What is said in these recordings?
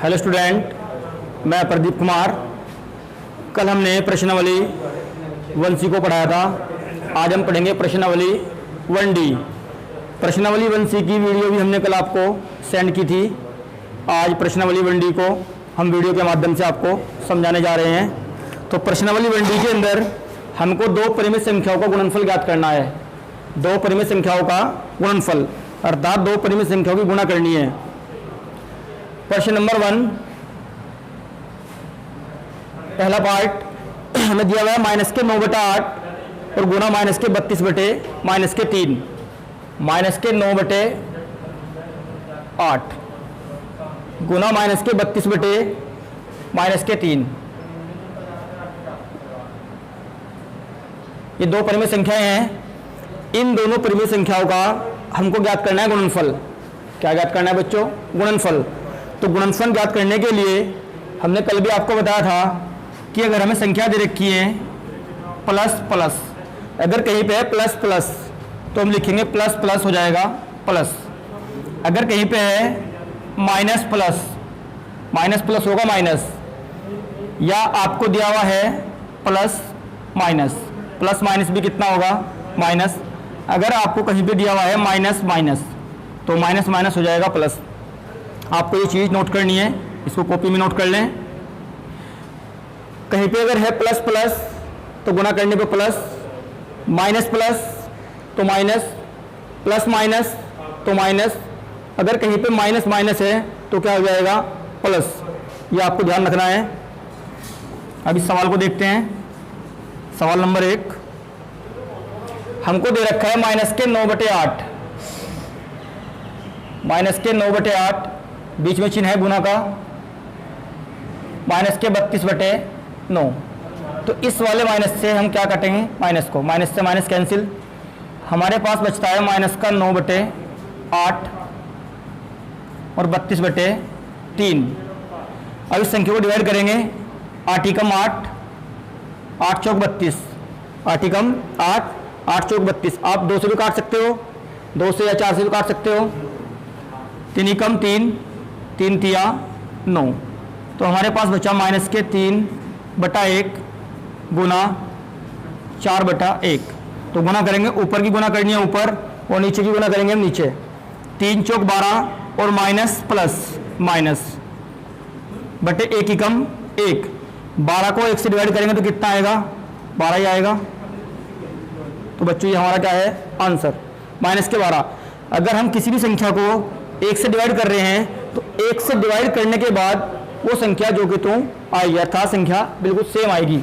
Hello student, मैं प्रदीप कुमार। कल हमने प्रश्नावली 1C को पढ़ाया था। आज हम पढ़ेंगे प्रश्नावली 1D। प्रश्नावली 1C की वीडियो भी हमने कल आपको सेंड की थी। आज प्रश्नावली 1D को हम वीडियो के माध्यम से आपको समझाने जा रहे हैं। तो प्रश्नावली 1D के अंदर हमको दो परिमित संख्याओं का गुणनफल ज्ञात करना है। दो परिमित संख्याओं का गुणनफल अर्थात दो परिमित संख्याओं की गुणा करनी है। प्रश्न नंबर 1, पहला पार्ट हमें दिया हुआ है -9/8 और गुणा -32/-3 -9/8 गुणा -32/-3। ये दो परिमित संख्याएं हैं। इन दोनों परिमित संख्याओं का हमको ज्ञात करना है गुणनफल। क्या ज्ञात करना है बच्चों? गुणनफल। तो गुणनफल ज्ञात करने के लिए हमने कल भी आपको बताया था कि अगर हमें संख्या दे रखी है प्लस प्लस, अगर कहीं पे है प्लस प्लस तो हम लिखेंगे प्लस प्लस हो जाएगा प्लस। अगर कहीं पे है माइनस प्लस, माइनस प्लस होगा माइनस। या आपको दिया हुआ है प्लस माइनस, प्लस माइनस भी कितना होगा? माइनस। अगर आपको कहीं पे दिया हुआ है माइनस माइनस तो माइनस माइनस हो जाएगा प्लस। आपको ये चीज़ नोट करनी है, इसको कॉपी में नोट कर लें। कहीं पे अगर है प्लस प्लस तो गुणा करने पे प्लस, माइनस प्लस तो माइनस, प्लस माइनस तो माइनस। अगर कहीं पे माइनस माइनस है तो क्या हो जाएगा? प्लस। ये आपको ध्यान रखना है। अब इस सवाल को देखते हैं। सवाल नंबर 1, हमको दे रखा है -9/8, -9/8 बीच में चिन्ह है गुणा का, -32/9। तो इस वाले माइनस से हम क्या काटेंगे? माइनस को। माइनस से माइनस कैंसिल। हमारे पास बचता है -9/8 और 32/3। अब इस संख्या को डिवाइड करेंगे। 8 × 8, 8 चौक 32, 8 × 8, 8 चौक 32। आप 2 से भी काट सकते हो, 2 से या 4 से भी काट सकते हो। 3 × 3, 3 तिया 9। तो हमारे पास बचा -3/1 गुना 4/1। तो गुना करेंगे, ऊपर की गुना करनी है ऊपर और नीचे की गुना करेंगे हम नीचे। 3 चौक 12 और माइनस प्लस माइनस बटे 1 × 1। 12 को 1 से डिवाइड करेंगे तो कितना आएगा? 12 ही आएगा। तो बच्चों ये हमारा क्या है? आंसर -12। अगर हम किसी भी संख्या को 1 से डिवाइड कर रहे हैं तो 1 से डिवाइड करने के बाद वो संख्या जो कि तुम आएगी अर्थात संख्या बिल्कुल सेम आएगी।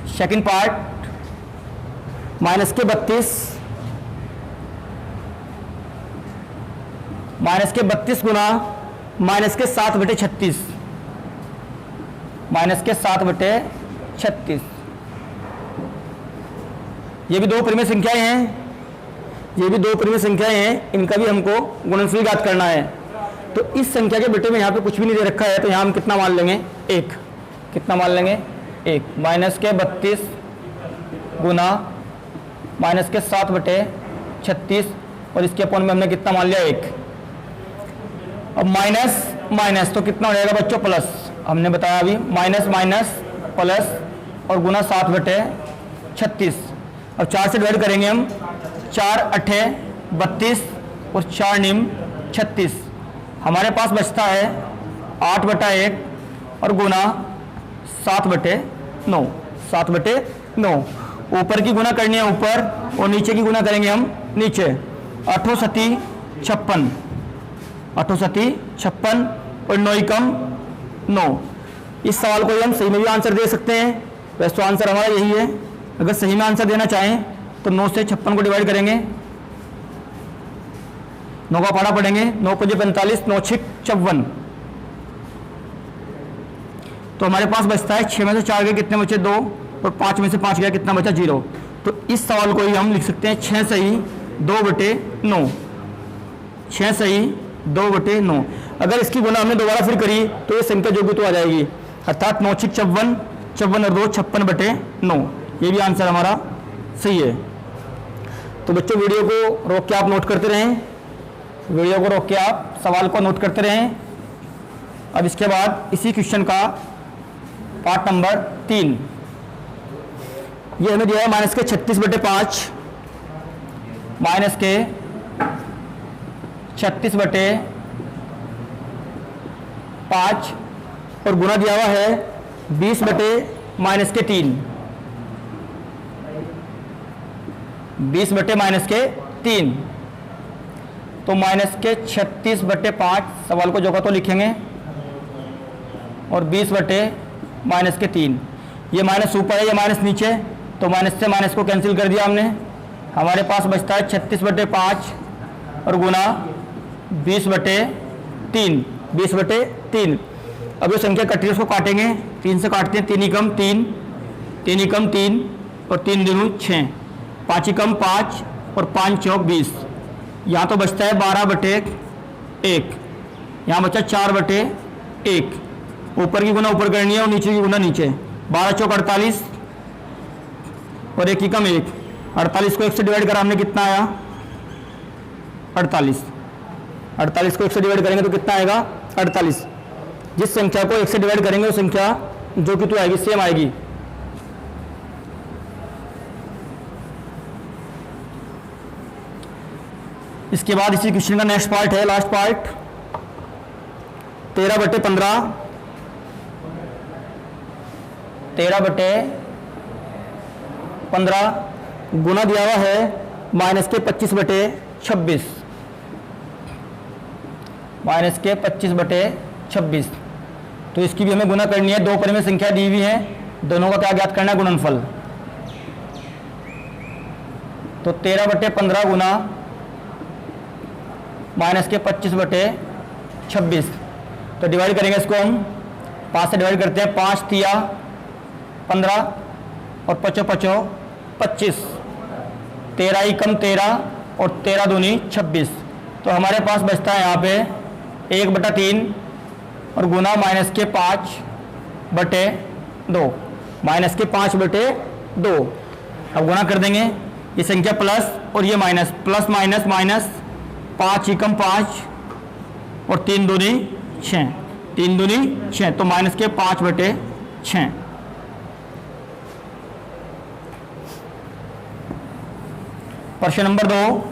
सेकंड पार्ट -32 गुना -7/36 -7/36। ये भी दो परिमेय संख्याएं हैं। इनका भी हमको गुणनफल ज्ञात करना है। तो इस संख्या के बेटे में यहाँ पे कुछ भी नहीं दे रखा है तो यहाँ हम कितना मान लेंगे? 1। कितना मान लेंगे? 1। -32 गुना -7/36 और इसके अपॉन में हमने कितना मान लिया? 1। अब माइनस माइनस तो कितना हो जाएगा बच्चों? प्लस। हमने बताया अभी माइनस माइनस प्लस और गुना 7/36। अब 4 से डिवाइड करेंगे हम। 4 8 32 और 4 9 36। हमारे पास बचता है 8/1 और गुना 7/9। 7/9 ऊपर की गुना करनी है ऊपर और नीचे की गुना करेंगे हम नीचे। 8 7 56, 8 7 56 और 9 × 9। इस सवाल को हम सही में भी आंसर दे सकते हैं। वैसे तो आंसर हमारा यही है। अगर सही में आंसर देना चाहें तो 9 से 56 को डिवाइड करेंगे। 9 का पढ़ा पढ़ेंगे। 9 × 45, 9 × 6 54। तो हमारे पास बचता है 6 में से 4 गए कितने बचे? 2 और 5 में से 5 गया कितना बचा? 0। तो इस सवाल को ही हम लिख सकते हैं 6 सही 2/9। 6 सही 2/9। अगर इसकी गुना हमने दोबारा फिर करी तो ये संख्या जो भी तो आ जाएगी अर्थात 9 × 6 54, 54 और 2 56/9। ये भी आंसर हमारा सही है। तो बच्चों वीडियो को रोक के आप नोट करते रहें, वीडियो को रोक के आप सवाल को नोट करते रहें। अब इसके बाद इसी क्वेश्चन का पार्ट नंबर 3, ये हमें दिया है माइनस के 36/5, माइनस के 36/5 और गुना दिया हुआ है 20/-3, 20/-3। तो माइनस के 36/5 सवाल को जोगा तो लिखेंगे और 20/-3। ये माइनस ऊपर है, ये माइनस नीचे, तो माइनस से माइनस को कैंसिल कर दिया हमने। हमारे पास बचता है 36/5 और गुना 20/3, 20/3। अब ये संख्या कट रही है, उसको काटेंगे, 3 से काटते हैं, 3 एकम 3, 3 एकम 3 और 3 दूनी 6, 5 एकम 5 और 5 चौक 20। यहाँ तो बचता है 12/1, यहाँ बचा 4/1। ऊपर की गुना ऊपर करनी है और नीचे की गुना नीचे। 12 चौक 48 और 1 एकम 1। 48 को 1 से डिवाइड करा हमने, कितना आया 48। 48 को 1 से डिवाइड करेंगे तो कितना आएगा 48। जिस संख्या को 1 से डिवाइड करेंगे वो संख्या जो कि तो आएगी सेम आएगी। इसके बाद इसी क्वेश्चन का नेक्स्ट पार्ट है, लास्ट पार्ट, 13/15, 13/15 गुना दिया हुआ है माइनस के 25/26, माइनस के 25/26। तो इसकी भी हमें गुना करनी है। दो परिमेय संख्या दी हुई है, दोनों का क्या ज्ञात करना है, गुणनफल। तो 13/15 गुना माइनस के 25/26। तो डिवाइड करेंगे इसको हम, 5 से डिवाइड करते हैं, 5 तिया 15 और 5 5 25, 13 एकम 13 और 13 दूनी 26। तो हमारे पास बचता है यहाँ पे 1/3 और गुना माइनस के 5/2, माइनस के 5/2। अब गुना कर देंगे, ये संख्या प्लस और ये माइनस, प्लस माइनस माइनस, 5 एकम 5 और 3 दूनी 6, 3 दूनी 6, तो माइनस के 5/6। प्रश्न नंबर 2,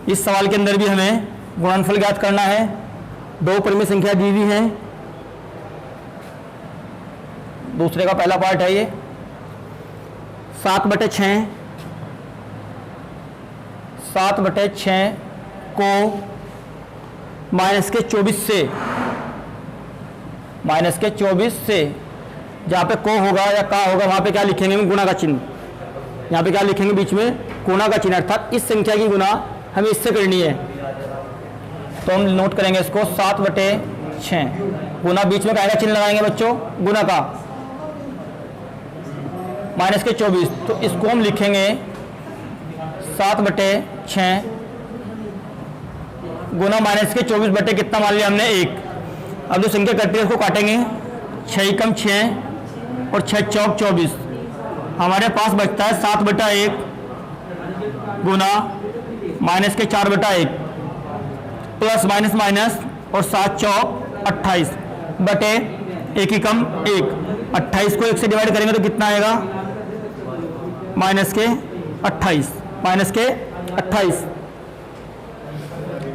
इस सवाल के अंदर भी हमें गुणनफल ज्ञात करना है। दो परिमेय संख्या दी हुई है। दूसरे का पहला पार्ट है ये, 7/6, 7/6 को माइनस के 24 से, माइनस के 24 से, जहाँ पे को होगा या का होगा वहाँ पे क्या लिखेंगे हम, गुणा का चिन्ह। यहाँ पे क्या लिखेंगे, बीच में गुणा का चिन्ह, अर्थात इस संख्या की गुणा हमें इससे करनी है। तो हम नोट करेंगे इसको 7/6 गुना, बीच में क्या का चिन्ह लगाएंगे बच्चों, गुना का, माइनस के 24। तो इसको हम लिखेंगे 7/6 गुना माइनस के 24 कितना मान लिया हमने, 1। अब जो संख्या कटती है उसको काटेंगे, 6 एकम 6 और 6 चौक 24। हमारे पास बचता है 7/1 गुना माइनस के 4/1 प्लस माइनस माइनस और 7 चौक 28 बटे 1 एकम 1। 28 को 1 से डिवाइड करेंगे तो कितना आएगा, माइनस के 28, माइनस के 28।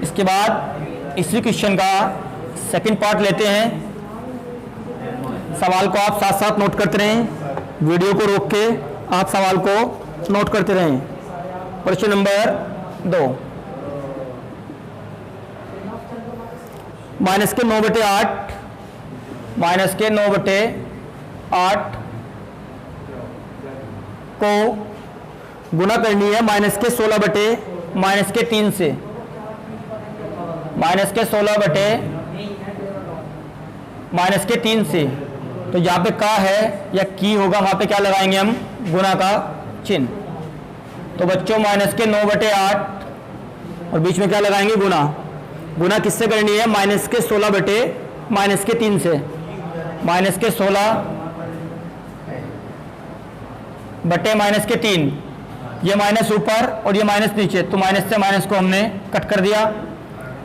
इसके बाद इसी क्वेश्चन का सेकंड पार्ट लेते हैं। सवाल को आप साथ साथ नोट करते रहें, वीडियो को रोक के आप सवाल को नोट करते रहें। प्रश्न नंबर 2, माइनस के 9/8, माइनस के 9/8 को गुना करनी है माइनस के 16/-3 से, माइनस के 16/-3 से। तो जहाँ पे का है या की होगा वहाँ पे क्या लगाएंगे हम, गुना का चिन्ह। तो बच्चों माइनस के 9/8 और बीच में क्या लगाएंगे, गुना। गुना किससे करनी है, माइनस के 16/-3 से, माइनस के 16/-3। ये माइनस ऊपर और ये माइनस नीचे, तो माइनस से माइनस को हमने कट कर दिया।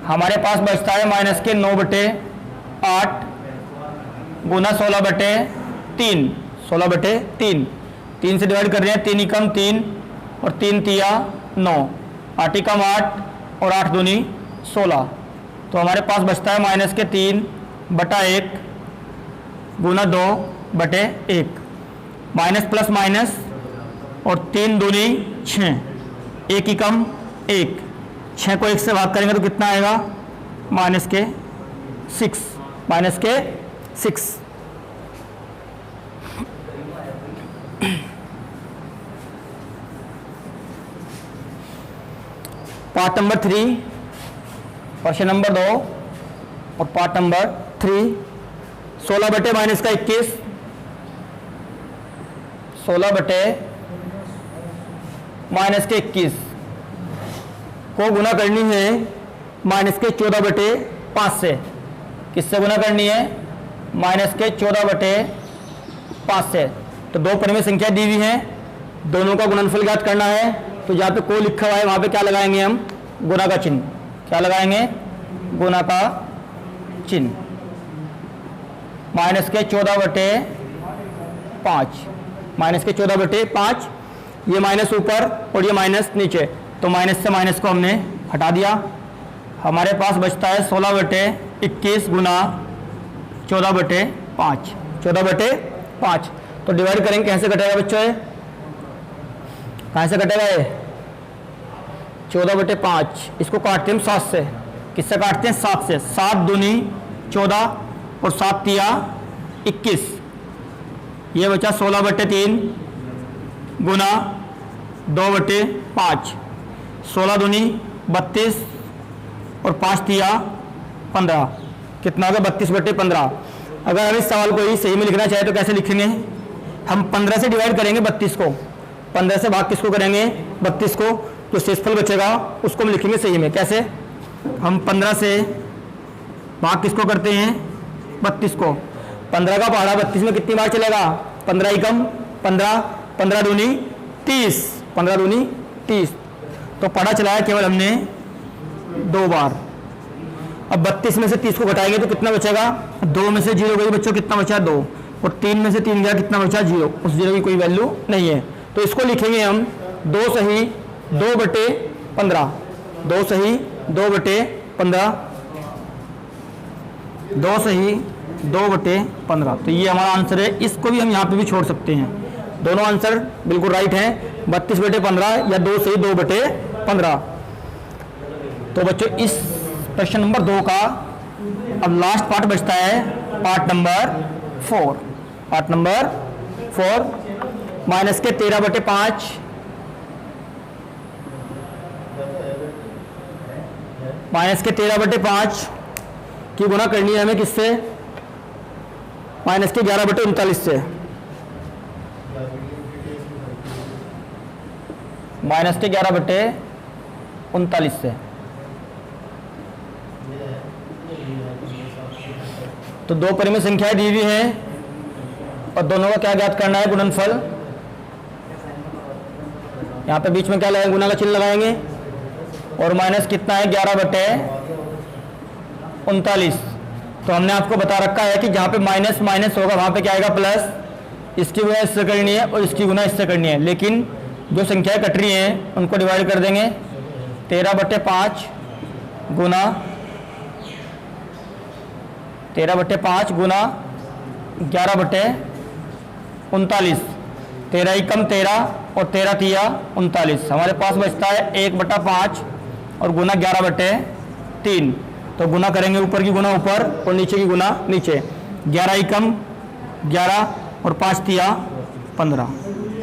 हमारे पास बचता है माइनस के 9/8 गुना 16/3, 16/3, 3 से डिवाइड कर रहे हैं, 3 एकम 3 और 3 तिया 9, 8 एकम 8 और 8 दूनी 16। तो हमारे पास बचता है माइनस के 3/1 गुना 2/1, माइनस प्लस माइनस और 3 दूनी 6, 1 एकम 1, 6 को 1 से भाग करेंगे तो कितना आएगा, माइनस के 6, माइनस के 6। पार्ट नंबर 3, क्वेश्चन नंबर 2 और पार्ट नंबर 3, 16 बटे माइनस का 21, 16 बटे माइनस के 21 को गुना करनी है माइनस के 14/5 से। किससे गुना करनी है, माइनस के 14/5 से। तो दो परिमेय संख्या दी हुई है, दोनों का गुणनफल ज्ञात करना है। तो जहाँ पे को लिखा हुआ है वहाँ पे क्या लगाएंगे हम, गुना का चिन्ह। क्या लगाएंगे, गुना का चिन्ह। माइनस के 14/5, माइनस के 14/5, ये माइनस ऊपर और ये माइनस नीचे, तो माइनस से माइनस को हमने हटा दिया। हमारे पास बचता है 16/21 गुना 14/5, 14/5। तो डिवाइड करेंगे, कैसे कटेगा बच्चों, कहाँ से कटेगा ये, 14/5। इसको काटते हैं हम 7 से। किससे काटते हैं, 7 से। 7 दूनी 14 और 7 तिया 21, ये बचा 16/3 गुना 2/5, 16 दूनी 32 और 5 तिया 15, कितना होगा 32/15। अगर हम इस सवाल को ही सही में लिखना चाहे तो कैसे लिखेंगे, हम 15 से डिवाइड करेंगे 32 को, 15 से भाग किसको करेंगे, 32 को। जो शेषफल बचेगा उसको हम लिखेंगे सही में। कैसे, हम 15 से भाग किसको करते हैं, 32 को। 15 का पहाड़ा 32 में कितनी बार चलेगा, 15 एकम 15, 15 दूनी 30, 15 दूनी 30। तो पढ़ा चलाया केवल हमने 2 बार। अब 32 में से 30 को घटाएंगे तो कितना बचेगा, 2 में से 0 गई बच्चों, कितना बचा 2, और 3 में से 3 गया, कितना बचा 0। उस 0 की कोई वैल्यू नहीं है। तो इसको लिखेंगे हम 2 सही 2/15, 2 सही 2/15, 2 सही 2/15। तो ये हमारा आंसर है। इसको भी हम यहाँ पे भी छोड़ सकते हैं, दोनों आंसर बिल्कुल राइट हैं, 32/15 या 2 सही 2/15। तो बच्चों इस प्रश्न नंबर 2 का अब लास्ट पार्ट बचता है, part number 4। Part number 4, minus के 13/5, माइनस के 13/5 की गुना करनी है हमें किससे, माइनस के 11/39 से। माइनस के 11/39 से। तो दो परिमेय संख्याएं दी हुई हैं और दोनों का क्या ज्ञात करना है, गुणनफल। यहाँ पे बीच में क्या लगाएंगे, गुना का चिन्ह लगाएंगे। और माइनस कितना है, 11/39। तो हमने आपको बता रखा है कि जहाँ पे माइनस माइनस होगा वहाँ पे क्या आएगा, प्लस। इसकी गुना इससे करनी है और इसकी गुना इससे करनी है, लेकिन जो संख्याएं कट रही हैं उनको डिवाइड कर देंगे। 13/5 गुना 11/39, 13 एकम 13 और 13 तिया 39। हमारे पास बचता है 1/5 और गुना 11/3। तो गुना करेंगे, ऊपर की गुना ऊपर और नीचे की गुना नीचे। 11 एकम 11 और 5 तिया 15।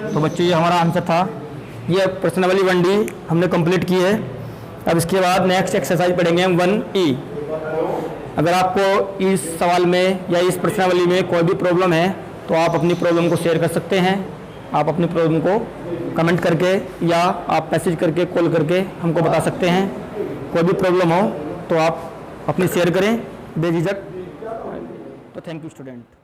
तो बच्चों ये हमारा आंसर था। ये प्रश्नावली 1D हमने कंप्लीट की है। अब इसके बाद नेक्स्ट एक्सरसाइज पढ़ेंगे हम 1E। अगर आपको इस सवाल में या इस प्रश्नावली में कोई भी प्रॉब्लम है तो आप अपनी प्रॉब्लम को शेयर कर सकते हैं। आप अपनी प्रॉब्लम को कमेंट करके या आप मैसेज करके, कॉल करके हमको बता सकते हैं। कोई भी प्रॉब्लम हो तो आप अपनी शेयर करें बेझिझक। तो थैंक यू स्टूडेंट।